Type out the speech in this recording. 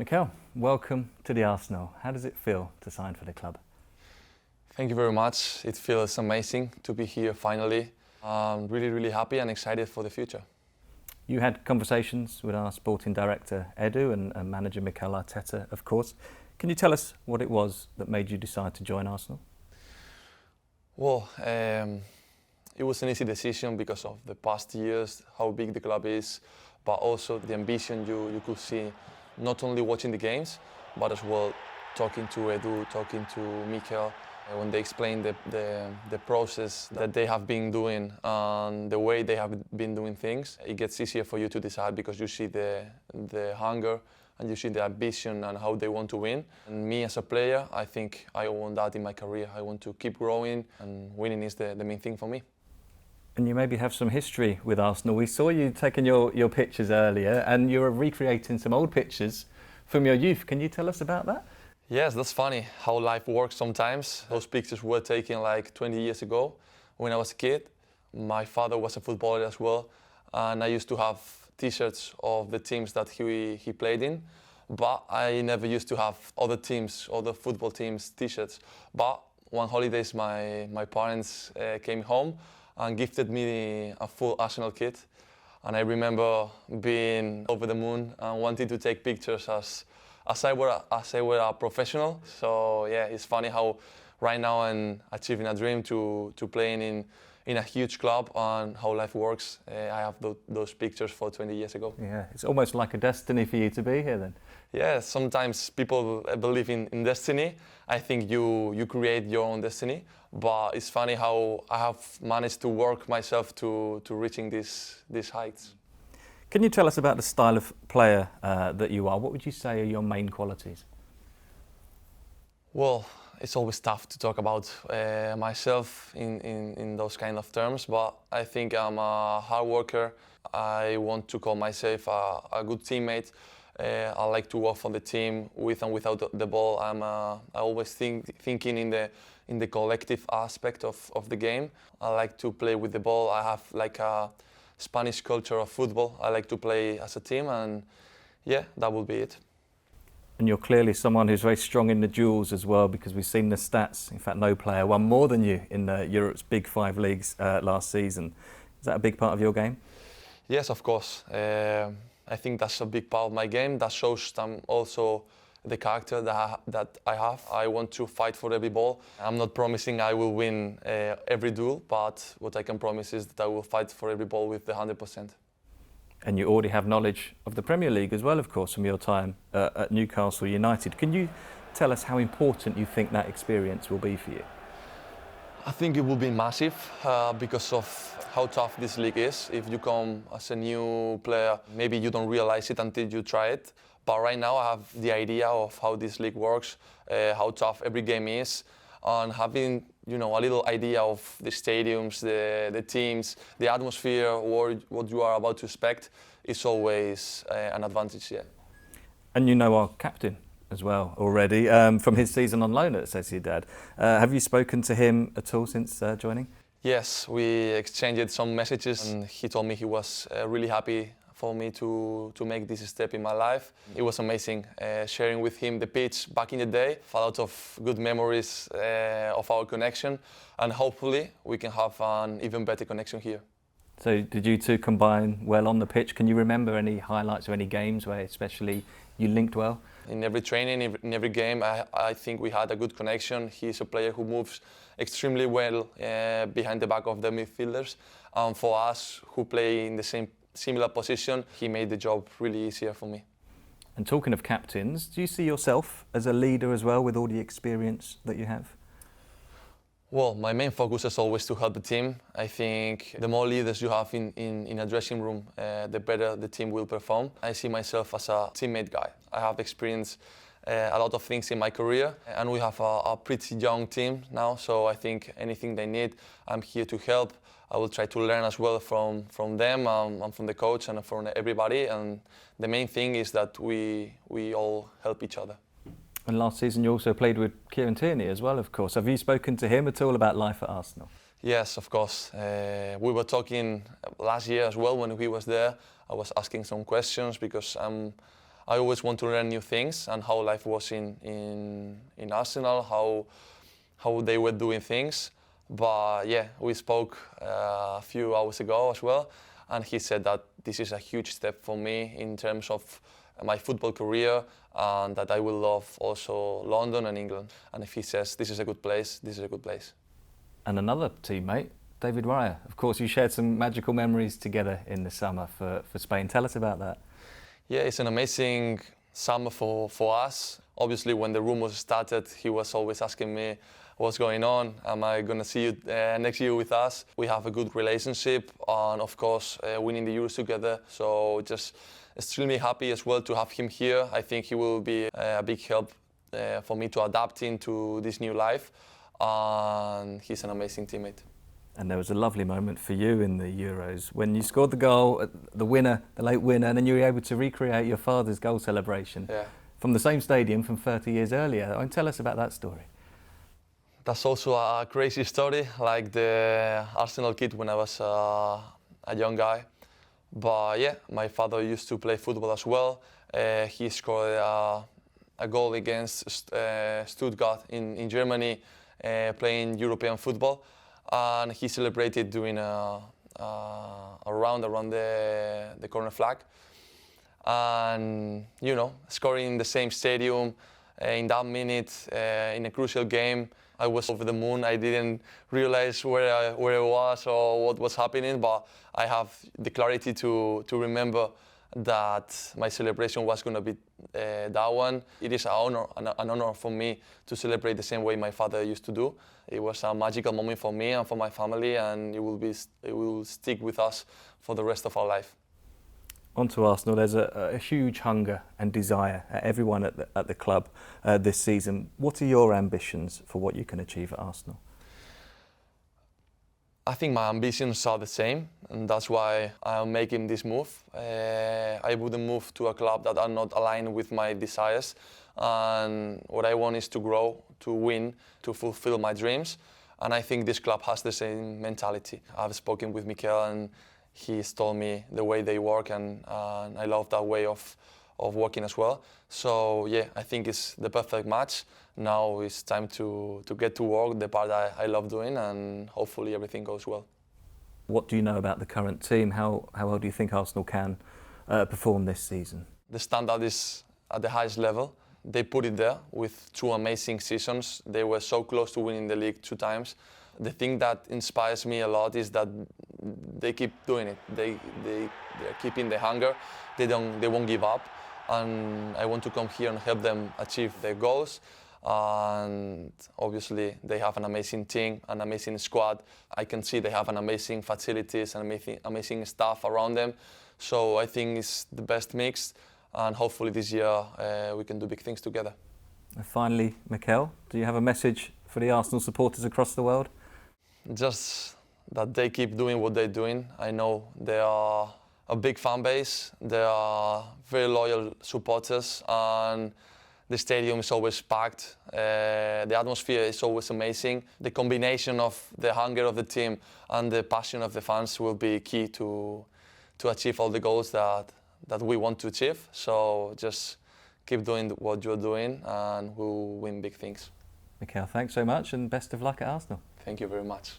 MIKEL, welcome to the Arsenal. How does it feel to sign for the club? Thank you very much. It feels amazing to be here finally. I'm really happy and excited for the future. You had conversations with our sporting director Edu and manager Mikel Arteta, of course. Can you tell us what it was that made you decide to join Arsenal? Well, it was an easy decision because of the past years, how big the club is, but also the ambition you could see, not only watching the games, but as well talking to Edu, talking to Mikel, when they explain the process that they have been doing and the way they have been doing things. It gets easier for you to decide because you see the hunger and you see the ambition and how they want to win. And me as a player, I think I want that in my career. I want to keep growing, and winning is the main thing for me. And you maybe have some history with Arsenal. We saw you taking your pictures earlier and you were recreating some old pictures from your youth. Can you tell us about that? Yes, that's funny how life works sometimes. Those pictures were taken like 20 years ago when I was a kid. My father was a footballer as well, and I used to have t-shirts of the teams that he played in, but I never used to have other football teams t-shirts. But one holidays my parents came home and gifted me a full Arsenal kit, and I remember being over the moon and wanting to take pictures as I were a professional. So yeah, it's funny how right now I'm achieving a dream to playing in a huge club, and how life works. I have those pictures for 20 years ago. Yeah, it's almost like a destiny for you to be here then. Yeah, sometimes people believe in destiny. I think you create your own destiny, but it's funny how I have managed to work myself to reaching these heights. Can you tell us about the style of player that you are? What would you say are your main qualities? Well, it's always tough to talk about myself in those kind of terms, but I think I'm a hard worker. I want to call myself a good teammate. I like to work for the team with and without the ball. I always thinking in the collective aspect of the game. I like to play with the ball. I have like a Spanish culture of football. I like to play as a team, and yeah, that will be it. And you're clearly someone who's very strong in the duels as well, because we've seen the stats. In fact, no player won more than you in Europe's big 5 leagues last season. Is that a big part of your game? Yes, of course. I think that's a big part of my game. That shows also the character that I have. I want to fight for every ball. I'm not promising I will win every duel, but what I can promise is that I will fight for every ball with the 100%. And you already have knowledge of the Premier League as well, of course, from your time at Newcastle United. Can you tell us how important you think that experience will be for you? I think it will be massive because of how tough this league is. If you come as a new player, maybe you don't realize it until you try it. But right now I have the idea of how this league works, how tough every game is, and having a little idea of the stadiums, the teams, the atmosphere, or what you are about to expect is always an advantage. Yeah. And you know our captain as well already from his season on loan at Sociedad. Have you spoken to him at all since joining? Yes, we exchanged some messages, and he told me he was really happy for me to make this step in my life. It was amazing sharing with him the pitch back in the day. A lot of good memories of our connection, and hopefully we can have an even better connection here. So did you two combine well on the pitch? Can you remember any highlights or any games where especially you linked well? In every training, in every game, I think we had a good connection. He's a player who moves extremely well behind the back of the midfielders. And for us who play in the similar position, he made the job really easier for me. And talking of captains, do you see yourself as a leader as well with all the experience that you have? Well, my main focus is always to help the team. I think the more leaders you have in a dressing room, the better the team will perform. I see myself as a teammate guy. I have experienced a lot of things in my career, and we have a pretty young team now, so I think anything they need, I'm here to help. I will try to learn as well from them and from the coach and from everybody, and the main thing is that we all help each other. And last season you also played with Kieran Tierney as well, of course. Have you spoken to him at all about life at Arsenal? Yes, of course. We were talking last year as well when he was there. I was asking some questions because I'm I always want to learn new things and how life was in Arsenal, how they were doing things. But yeah, we spoke a few hours ago as well, and he said that this is a huge step for me in terms of my football career, and that I will love also London and England. And if he says this is a good place, this is a good place. And another teammate, David Raya. Of course, you shared some magical memories together in the summer for Spain. Tell us about that. Yeah, it's an amazing summer for us. Obviously, when the rumours started, he was always asking me, what's going on? Am I going to see you next year with us? We have a good relationship, and of course, winning the Euros together. So just extremely happy as well to have him here. I think he will be a big help for me to adapt into this new life. And he's an amazing teammate. And there was a lovely moment for you in the Euros when you scored the goal, the winner, the late winner, and then you were able to recreate your father's goal celebration from the same stadium from 30 years earlier. Tell us about that story. That's also a crazy story, like the Arsenal kid when I was a young guy. But yeah, my father used to play football as well. He scored a goal against Stuttgart in Germany, playing European football. And he celebrated doing a round around the corner flag. And, you know, scoring in the same stadium in that minute in a crucial game. I was over the moon. I didn't realize where I was or what was happening, but I have the clarity to remember that my celebration was going to be that one. It is an honor for me to celebrate the same way my father used to do. It was a magical moment for me and for my family, and it will stick with us for the rest of our life. On to Arsenal. There's a huge hunger and desire at everyone at the club this season. What are your ambitions for what you can achieve at Arsenal? I think my ambitions are the same, and that's why I'm making this move. I wouldn't move to a club that are not aligned with my desires, and what I want is to grow, to win, to fulfill my dreams, and I think this club has the same mentality. I've spoken with MIKEL, and he's told me the way they work, and I love that way of working as well. So yeah, I think it's the perfect match. Now it's time to get to work, the part I love doing, and hopefully everything goes well. What do you know about the current team? How well do you think Arsenal can perform this season? The standard is at the highest level. They put it there with 2 amazing seasons. They were so close to winning the league 2 times. The thing that inspires me a lot is that they keep doing it. They're keeping the hunger. They won't give up. And I want to come here and help them achieve their goals. And obviously they have an amazing team, an amazing squad. I can see they have an amazing facilities and amazing staff around them. So I think it's the best mix, and hopefully this year we can do big things together. And finally, MIKEL, do you have a message for the Arsenal supporters across the world? Just that they keep doing what they're doing. I know they are a big fan base. They are very loyal supporters, and the stadium is always packed. The atmosphere is always amazing. The combination of the hunger of the team and the passion of the fans will be key to achieve all the goals that we want to achieve. So just keep doing what you're doing, and we'll win big things. MIKEL, thanks so much, and best of luck at Arsenal. Thank you very much.